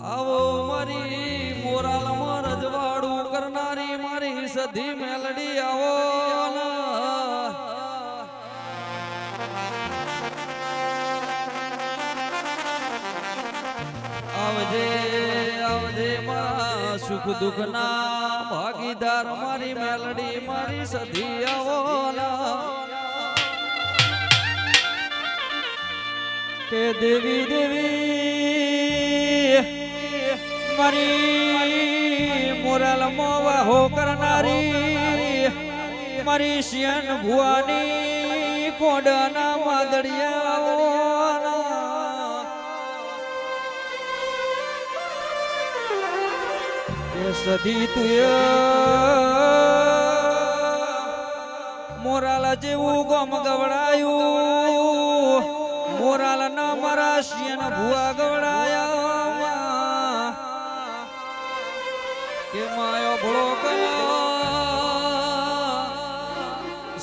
આવો મારી મોરાલમાં રજવાડું કરનારી મારી સધી મેલડી આવો આવજે આવજે મારા સુખ દુઃખ ના ભાગીદાર મારી મેલડી મારી સધી આવો કે દેવી દેવી મારી મોરાલ મોવાહો કરનારી મારી શિયન ભુવાની કોડના માદડિયા કે સધી તુય મોરાલ જેવું ગમ ગવડાયું મોરાલ ના મારા શિયન ભુવા ગવડાયા કે માયો ભળો કલા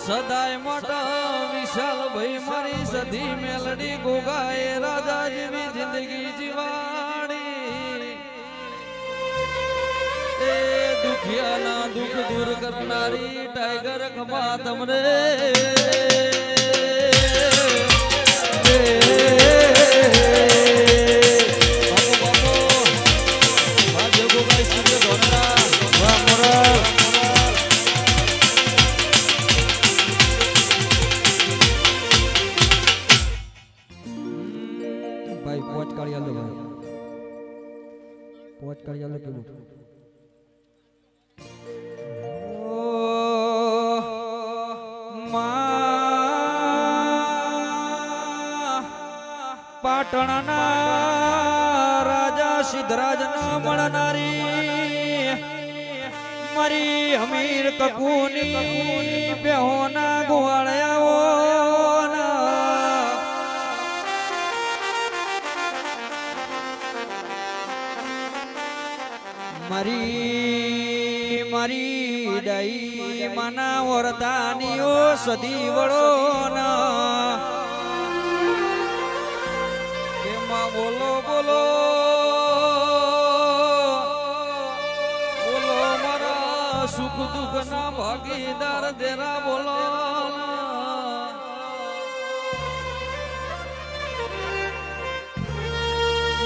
સદાય મોટા વિશાલ ભાઈ મારી સધી મેલડી ગોગાએ રાજા જેવી જિંદગી જીવાડી એ દુખિયાના દુઃખ દૂર કરનારી ટાઈગર ખમા તમને ભાઈ પોચ કાઢી આલો ભાઈ પોચ કાઢી આલો કેવું પાટણના રાજા સિદ્ધરાજ ના મળનારી મારી અમીર કકુની બેહોના ગોવાળિયાઓ મારી મારી ડાઈ માના વરદાનીઓ સદી વળો બોલો બોલો બોલો મારા સુખ દુઃખ ના ભાગીદાર દેરા બોલો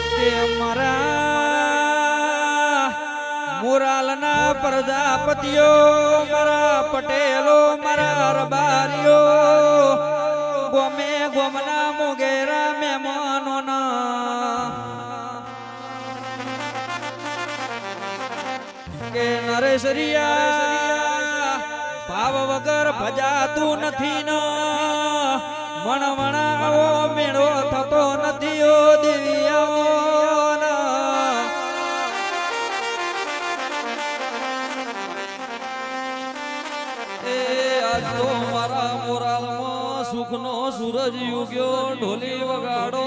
કે મારા મોરાલના પ્રજાપતિઓ મારા પટેલો મારા રબારીઓ ગોમે ગોમના મોગેરા મહેમાનોના કે નરેશરિયા ભાવ વગર ભજાતું નથી ન મણવણાવો મેળો થતો નથી ઓ દેવિયાઓ એ આજ તો મારા મોરાલમાં સુખનો સૂરજ ઉગ્યો ઢોલી વગાડો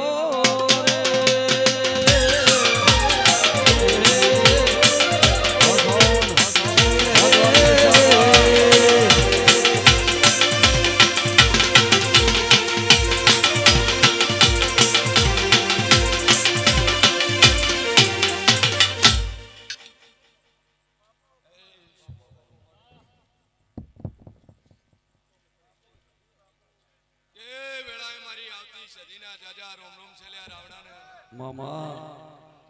મામા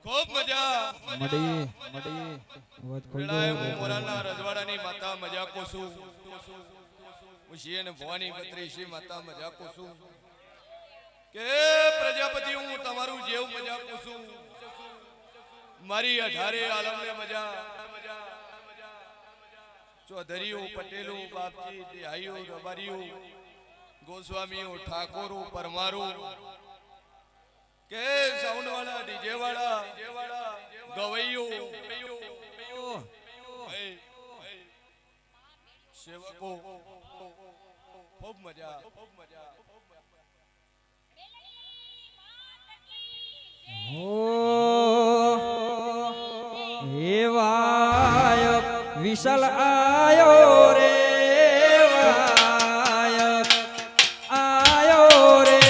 ખૂબ મજા મડી મડી વાત વેળાએ હું મોરાલના રજવાડાની માતા મજા કોસું ઉશીને ભવાની પત્રી શ્રી માતા મજા કોસું કે પ્રજાપતિ હું તમારું જેવ મજા કોસું મારી 18 આલમને મજા ચૌધરીઓ પટેલો બાપજી દેહાઈઓ રબારીઓ ગોસ્વામીઓ ઠાકોરો પરમારો કે સાઉન્ડ વાળા ડીજે વાળા ગવૈયો સેવકો ખૂબ મજા હે વાય વિશાલ આયો રે આયો રે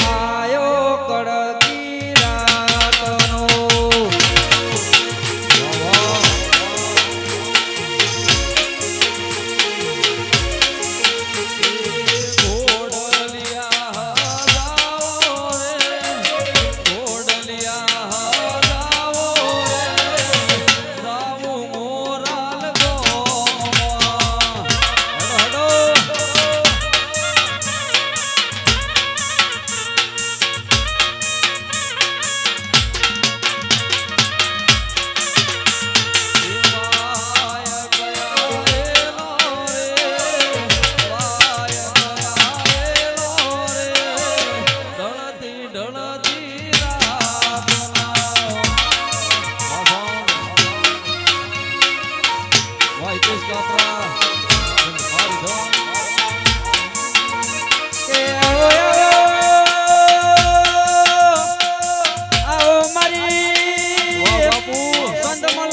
આયો કડકી રાતનો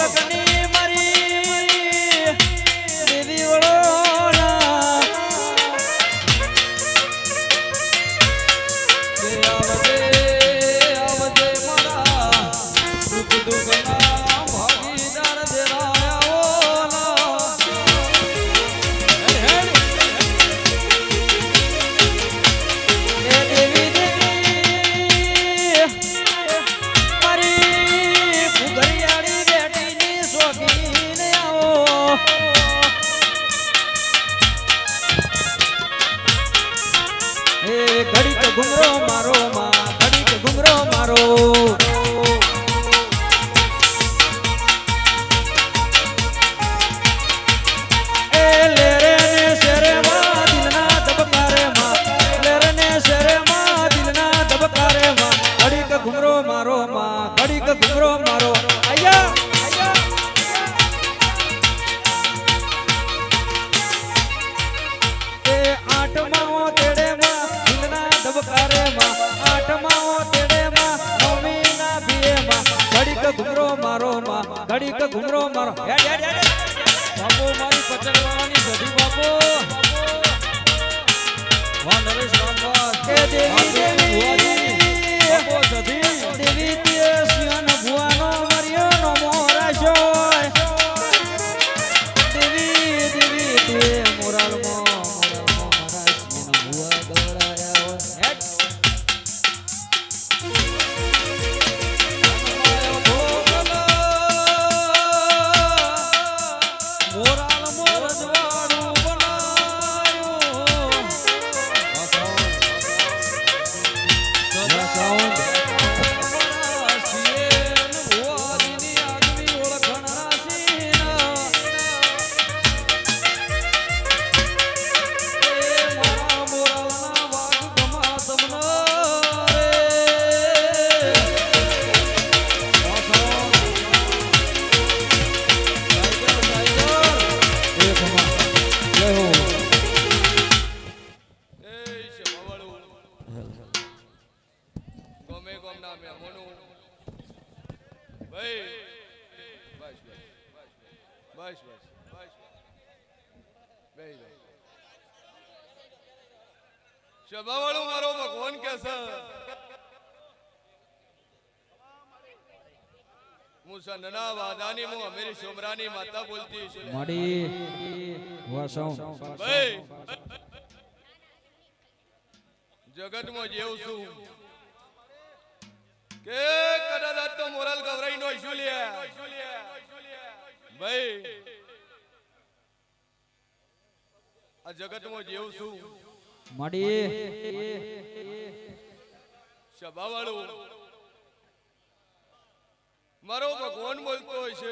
લગની મારી દેવી વડોલા આવજે આવજે મારા સુખ દુઃખના ભાગીદાર દેરાયાઓલા એ દેવી દેવી મારી ફુગરિયાળી બેટીની શોખીને આવો એ ઘડીક ઘુમરો મારો માં ઘડીક ઘુમરો મારો એ લેરે ને શેરે માં દિલના ધબકારે માં લેરે ને શેરે માં દિલના ધબકારે માં ઘડીક ઘુમરો મારો માં ઘડીક ઘુમરો મારો આયા એ આઠમાઓ તેડે માં દિલના ધબકારે માં આઠમાઓ તેડે માં નવમીના ભીએ માં ઘડીક ઘુમરો મારો માં ઘડીક ઘુમરો મારો હેડ હેડ હેડ બાપુ મારી પચડવાળાની સધી બાપુ વાહ નરેશ રામવાસ એ દેવી દેવી બાપુ સધી દેવી તે સિંહન ભુવાનો મર્યો નો મોરાશો દેવી દેવી તે મોરાલમો મારા સિંહન ભુવા દોડાયા હોય હેડ મોરાલ મોરજવાડું બનાયું સાઉન્ડ મારા શિયેન ભુવાજીની આગવી ઓળખણ રાશીના એ મારા મોરાલના વાઘ ગમા તમને રે એ ખમા જય હો એ શેવાવાળું ગમે ગમના મહેમાનો ભાઈ બસ બસ બસ બસ બેહી જાઓ. શેવાવાળું મારો ભગવાન કે છે મુસા નના વાદાની મુ અમેરી શોમરાની માતા બોલતી છું માડી વા સાઉન્ડ ભાઈ જગતમાં જેવું છું કે કદાચ આજ તો મોરલ ગવરાઈ નો ઇશ્યુ લે ભાઈ આ જગતમાં જેવું છું માડી સભાવાળું મારો ભગવાન બોલતો હોય છે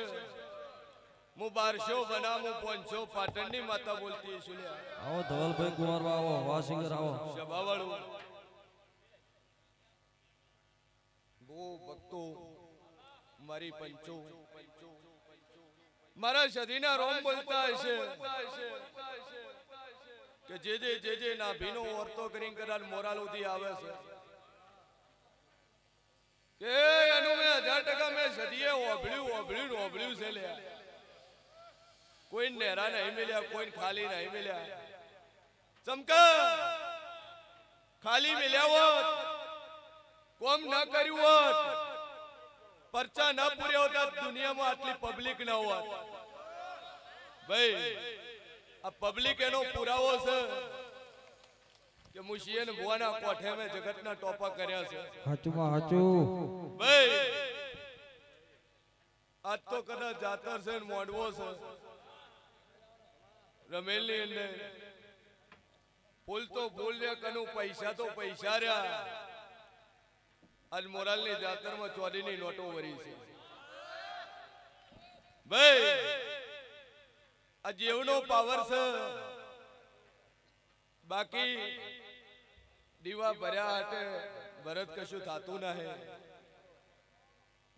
હું 1200 બનાવું 500 પાટણની માતા બોલતી છું લે આવો ધવલભાઈ કુંવર આવો વાસિંગર આવો સભાવાળું ગો ભક્તો મારી પંચો મારા સદીના રોમ બોલતા હશે કે જે ના ભીનો ઓરતો કરીને કદાચ મોરાલ ઉધી આવે છે કે એનું મેં 1000% મેં સદીએ ઓભળ્યું છે લે કોઈ નેરા નહીં મળ્યા કોઈ ખાલી નહીં મળ્યા ચમકા ખાલી મળ્યા હોત કોમ ન કર્યું હોત પરચા ન પૂર્યા હોત દુનિયામાં આટલી પબ્લિક ન હોત ભાઈ આ પબ્લિક એનો પુરાવો છે કે મુશિયન ભુવાના કોઠે મેં જગતના ટોપા કર્યા છે હાચુમાં હાચું ભાઈ આજ તો કદાચ જાતર છે ને મોડવો છે રમેલની અંદર ફૂલ તો ફૂલ રે કનું પૈસા તો પૈસા રહ્યા આજ મોરાલની જાતરમાં ચોરીની નોટો વરી છે ભાઈ આ જીવનો પાવર છે બાકી દીવા ભર્યા હાટે ભરત કશું થાતું નહીં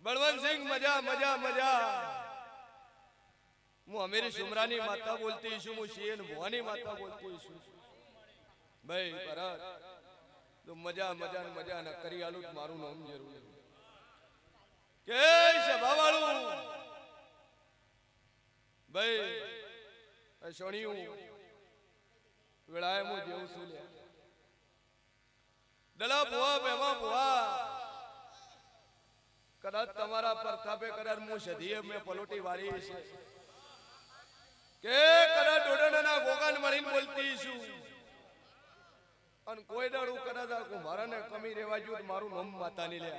બળવંતસિંહ મજા મજા મજા હું અમીર શુમરાની માતા બોલતી છું હું શિયન ભવાની માતા બોલતી છું ભાઈ ભરત તો મજા મજા મજા ન કરી આલું મારું નામ જરૂર કે સભાવાળું સોણિયું વેળાએ હું જેવું છું લે દલા ભુવા બેમાં ભુવા કદાચ તમારા પ્રતાપે કદાચ હું સધીએ મેં પલોટી વાળી છે કે કદાચ ડોડાના ગોગાન મળીને બોલતી છું અને કોઈ દાડું કદાચ આખું મારાને કમી રેવા જો મારું નામ માતાની લે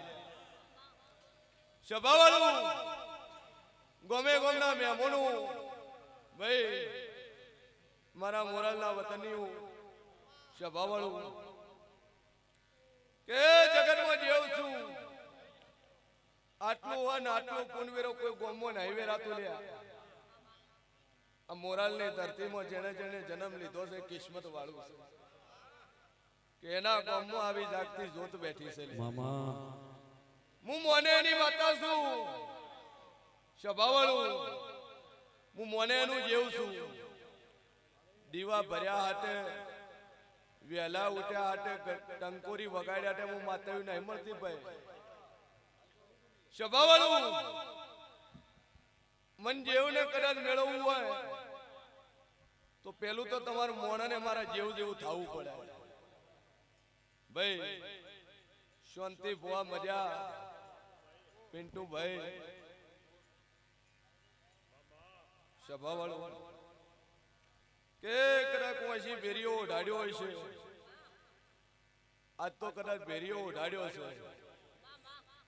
સભાવાળું ગોમે ગોમના મહેમાનો ભાઈ મારા મોરાલના વતનીઓ સભાવાળું કે જગતમાં જેવું છું આટલું અન આટલું પુનવેરો કોઈ ગોમો નહીં વેરાતું લે આ મોરાલની ધરતીમાં જેને જેને જન્મ લીધો છે કિસ્મત વાળું છે કે એના ગોમમાં આવી જાગતી જોત બેઠી છે મામા હું મોને એની માતા છું સભાવાળું હું મોને એનું જેવું છું દીવા ભર્યા હાટે વેલા ઉઠ્યા હાટે ટંકોરી વગાડ્યા હાટે હું માતાયું નહીં મળતી ભાઈ સભાવાળું મન જેવું ને કદાચ મેળવવું હોય તો પેલું તો તમારું મોણાને મારા જેવું જેવું થવું પડે ભાઈ શાંતિ ભુવા મજા પિન્ટુ ભાઈ સભાવાળું કે કદાચ કોઈ ભેરીઓ ઉડાડ્યો હોય છે આજ તો કદાચ ભેરીઓ ઉડાડ્યો છે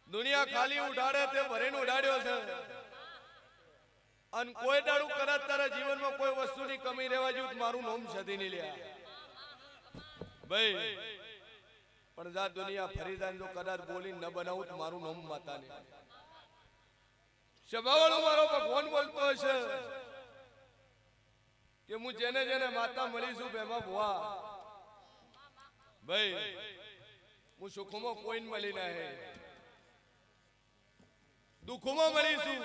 દુનિયા ખાલી ઉડાડે તે ભરીને ઉડાડ્યો છે અને કોઈ દાડું કદાચ તારા જીવનમાં કોઈ વસ્તુની કમી રહેવા જેવું મારું નામ સધી નહીં લે ભાઈ પણ જા દુનિયા ફરી જાય જો કદાચ બોલી ન બનાવું તો મારું નામ માતા ને સભાવાળું મારો ભગવાન બોલતો હશે કે હું જેને જેને માતા મળીશું બેમાં ભુવા ભાઈ હું સુખમાં કોઈને મળી ના દુઃખમાં મળીશું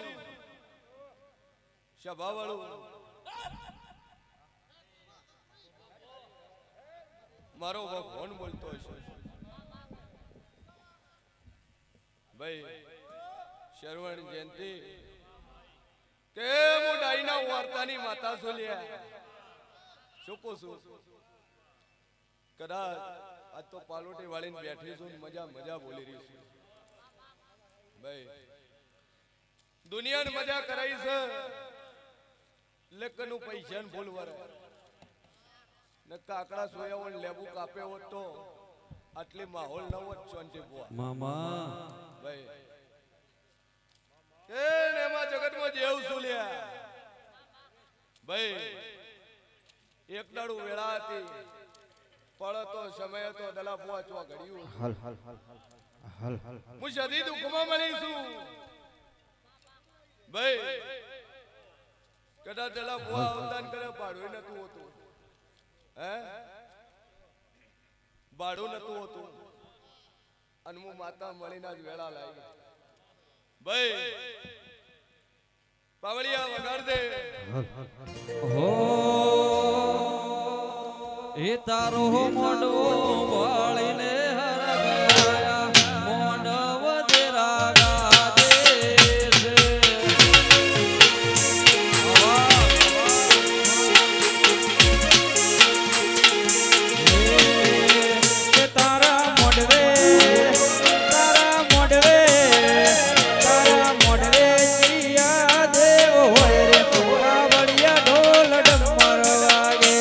સભાવાળું મારો ભગવાન બોલતો હશે ભાઈ શરવણ જયંતિ કે હું ડાઈના વાર્તાની માતા છું લ્યા શું કહું છું કદાચ આજ તો પાલોટી વાળીને બેઠી છું મજા મજા બોલી રહી છું ભાઈ દુનિયાની મજા કરાઈ છે લેકનું પૈસા ને ભૂલ વરે ને કાકડા સોયા હોય લેબુ કાપે હોત તો આટલી માહોલ ન હોત શાંતિ ભુવા મામા ભાઈ કે એમાં જગતમાં જેવું છું લ્યા ભાઈ એક દાડું વેળા હતી પડો તો સમય હતો દલા પહોંચવા ઘડ્યું હાલ હાલ હાલ હાલ હાલ હું સદી દુઃખમાં મળી છું ભાઈ કદાચ દલા બુઆ અવદાન કરે ભાડું નતું હોતું હે ભાડું નતું હોતું અને હું માતા મળીને જ વેળા લાવી ભાઈ પાવળિયા વગાડ દે હો એ તારો મોઢવો વાળીને હરગાયા મોઢવ દેરાગા દેશ કે તારા મોઢવે જીયા દેવ હોય રે તોરા વળિયા ઢોલ ડમર વાગે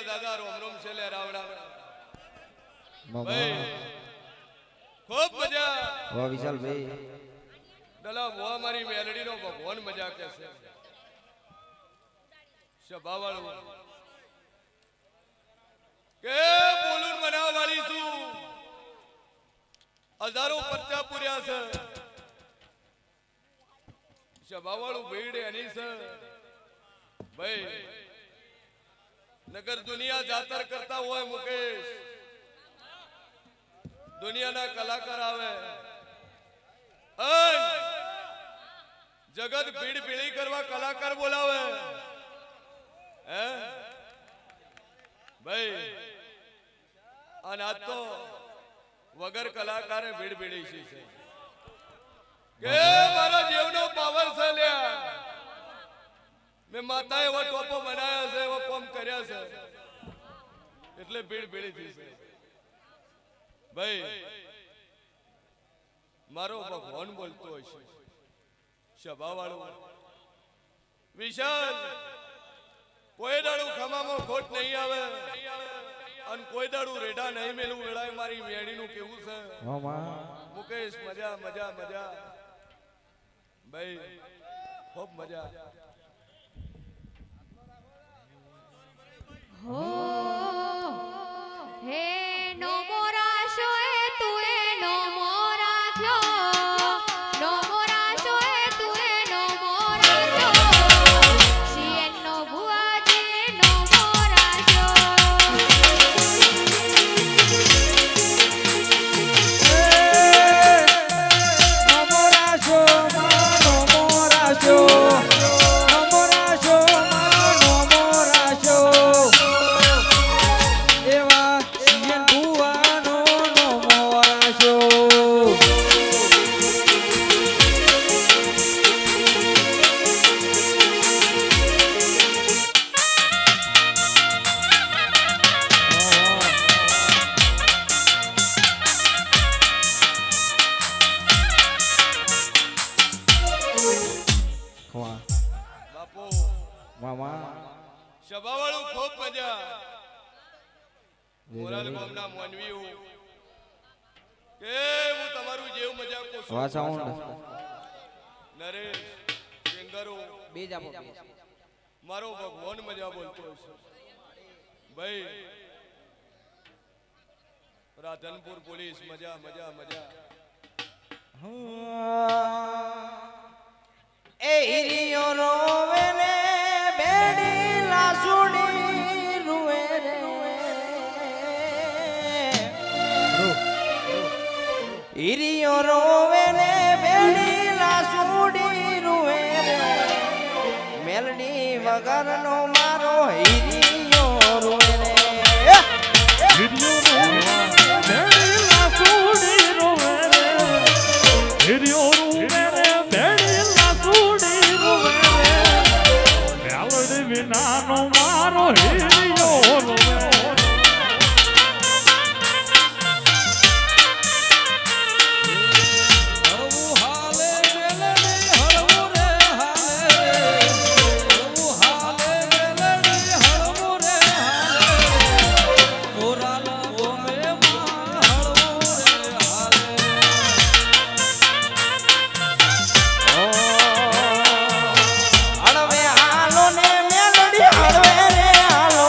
ના દાદા રોમ રોમ છે લે રાવડા વાહ ભાઈ ખૂબ મજા વાહ વિશાલભાઈ દલા મોવા મારી મેલડી નો ભગવાન મજા કે છે સભાવાળું કે બોલું બનાવવા વાળી છું હજારો પરચા પૂર્યા છે સભાવાળું ભીડ એની છે ભાઈ નગર દુનિયા જાતર કરતા હોય મુકેશ દુનિયાના કલાકાર આવે જગત ભીડ ભીડી કરવા કલાકાર બોલાવે હે ભાઈ અને આજ તો વગર કલાકારે ભીડ ભીડી છે કે મારા જીવનો પાવર છે લ્યા મેં માતા એવા ટોપો બનાયા છે એવા કોમ કર્યા છે એટલે ભીડ ભીડી થઈ છે ભાઈ મારો ભગવાન બોલતો હશે સભાવાળો વિશાલ કોઈ દાડું ખમામાં ખોટ નહીં આવે અને કોઈ દાડું રેડા નહીં મેલું વેળાય મારી મેડીનું કેવું છે મુકેશ મજા મજા મજા ભાઈ ખૂબ મજા હો હે નો મોરાશો એ તું એ નો મોરાખ્યો નો મોરાશો એ તું એ નો મોરાખ્યો શિયન નો ભુવાજી નો મોરાશો સભાવાળું ખૂબ મજા મોરાલ ગામના માનવીઓ કે હું તમારું જેવું મજા કોશું નરેશ સિંગરો મારો ભગવાન મજા બોલતો હશે ભાઈ રાધનપુર પોલીસ મજા મજા મજા એ હિરિયો રોવે ને બેડી લાસુડી રૂવે રે હિરિયો રોવે ને બેડી લાસુડી રૂવે રે મેલડી વગરનો મારો હિરિયો રોવે રે હિરિયો રોવે બેડી લાસુડી રોવે રે હિરિયો રોવે રે બેડી લાસુડી રોવે રે મેલડી વિનાનો મારો હિરિયો રોવે હળવું હાલે મેલડી હળવું રે હાલે હળવું હાલે મેલડી હળવું રે હાલે મોરાલ ગોમે માં હળવું રે હાલે હળવે હાલો ને મેલડી હળવે રે હાલો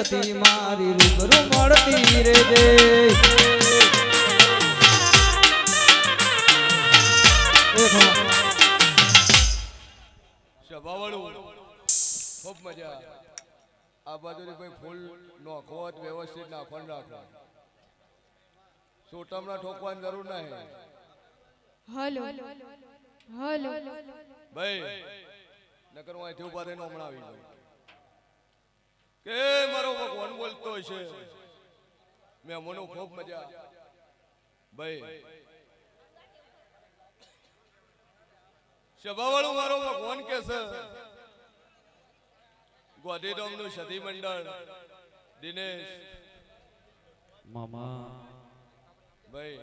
સતી મારી રૂબરૂ મળતી રેજે સભાવાળું ખૂબ મજા આ બાજુથી ભાઈ ફૂલ નોખો વ્યવસ્થિત નાખવાનું રાખો સોટમના ઠોકવાની જરૂર નહીં હલો હલો ભાઈ નકર હું અહીંથી ઉભા થઈને હમણાં આવી જાઉં કે મારો ભગવાન બોલતો હશે મેં મનો ખૂબ મજા ભાઈ સભાવાળું મારો ભગવાન કે છે ગોધીધામનું સતી મંડળ દિનેશ મામા ભાઈ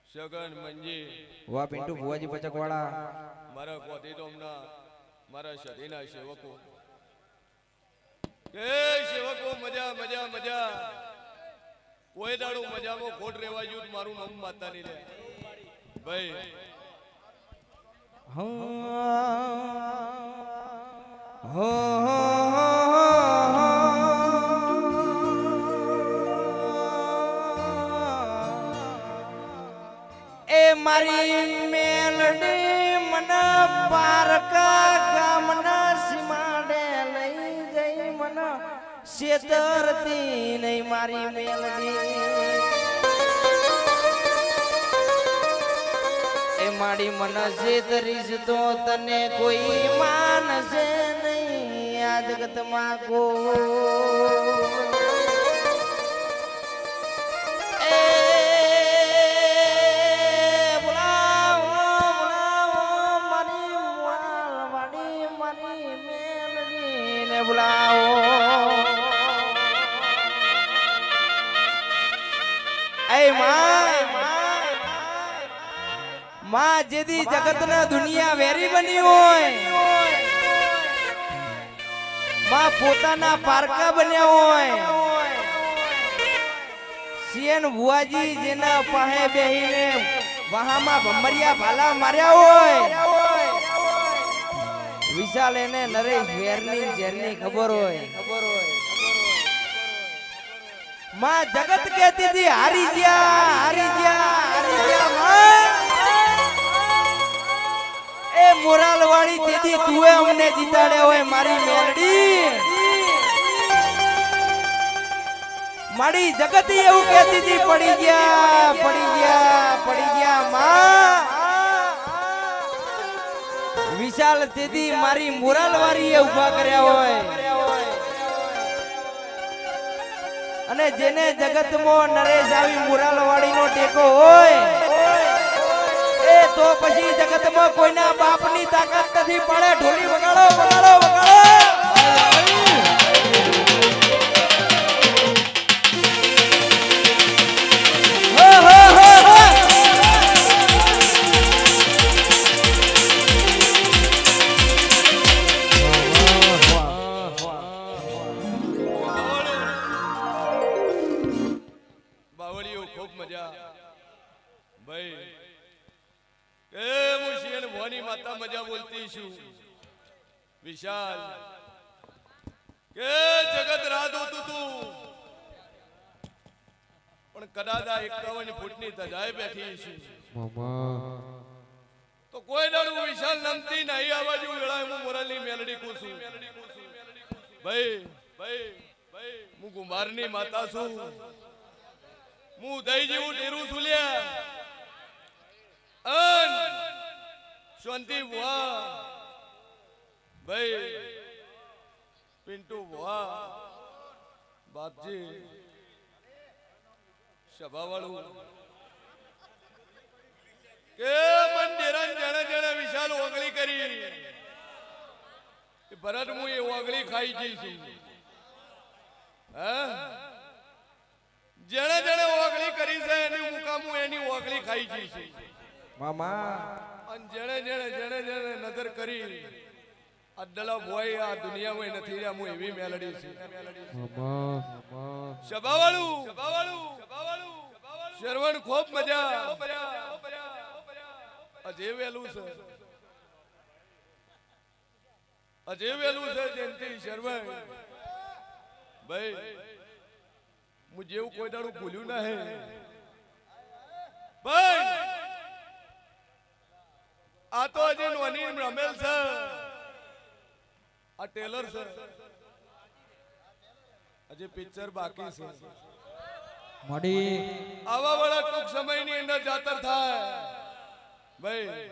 સગન મંજી વાહ પિન્ટુ ભુવાજી પચકવાળા મારા ગોધીધામના મારા સતીના સેવકો કે સેવકો મજા મજા મજા કોઈ દાડો મજામાં ખોટ રહેવા જોયું મારું નામ માતા નહીં લે ભાઈ એ મારી મેલડી મન પારકા ગામના સીમાડે લઈ જઈ મન શેતરતી નહીં મારી મેલડી એ મારી મન શેતરીશ તો તને કોઈ માનશે નહીં આ જગતમાં માં જેદી જગતના દુનિયા વેરી બની હોય માં પોતાના પારકા બન્યા હોય સીએન ભુવાજી જેના પાસે બેહીને વહામાં ભમરિયા ભાલા માર્યા હોય વિશાલ એને નરેશ વેરની જેરની ખબર હોય માં જગત કહેતી હતી હારી ગયા હારી ગયા હારી ગયા માં એ મોરાલ વાળી દીદી તુએ અમને જીતાડ્યા હોય મારી મેલડી મારી જગત એવું કહેતી હતી પડી ગયા પડી ગયા પડી ગયા માં વિશાલ દીદી મારી મોરાલ વાળી એ ઉભા કર્યા હોય અને જેને જગતમાં નરેશ આવી મોરાલ વાળી નો ટેકો હોય તો પછી જગતમાં કોઈના બાપની તાકાત નથી પડે ઢોલી વગાડો વગાડો વગાડો બાવળીઓ ખૂબ મજા ભાઈ એ મુશિયન ભવાની માતા મજા બોલતી છું વિશાલ કે જગત રાત હોતું તું પણ કદાચ આ 51 ફૂટની ધજાએ બેઠી છે તો કોઈ દાડું વિશાલ નમતી નહીં આ બાજુ વેળાએ હું મોરલની મેલડી કુસું ભાઈ ભાઈ ભાઈ હું કુમારની માતા છું હું દઈ જેવું ડેરું છું લ્યા અન શાંતિ બુઆ ભાઈ પિન્ટુ બુઆ બાપજી સભાવાળું કે મંદિરન જણે જણે વિશાલ ઓગળી કરી ભરત હું એ ઓગળી ખાઈ જઈશું હા જણે જણે ઓગળી કરી છે એની મુકામ હું એની ઓગળી ખાઈ જઈશું મામા અને જેણે જેણે જેણે જેણે નજર કરી આ દલા ભોય આ દુનિયામાં નથી રહ્યા હું એવી મેલડી છે સભાવાળું શરવણ ખૂબ મજા અજે વેલું છે અજે વેલું છે જયંતિ શરવણ ભાઈ હું જેવું કોઈ દાડું ભૂલ્યું ના હે ભાઈ આ તો હજી નોની રમેલ છે આ ટેલર છે હજી પિક્ચર બાકી છે મડી આવા વાળા ટૂંક સમયની અંદર જાતર થાય ભાઈ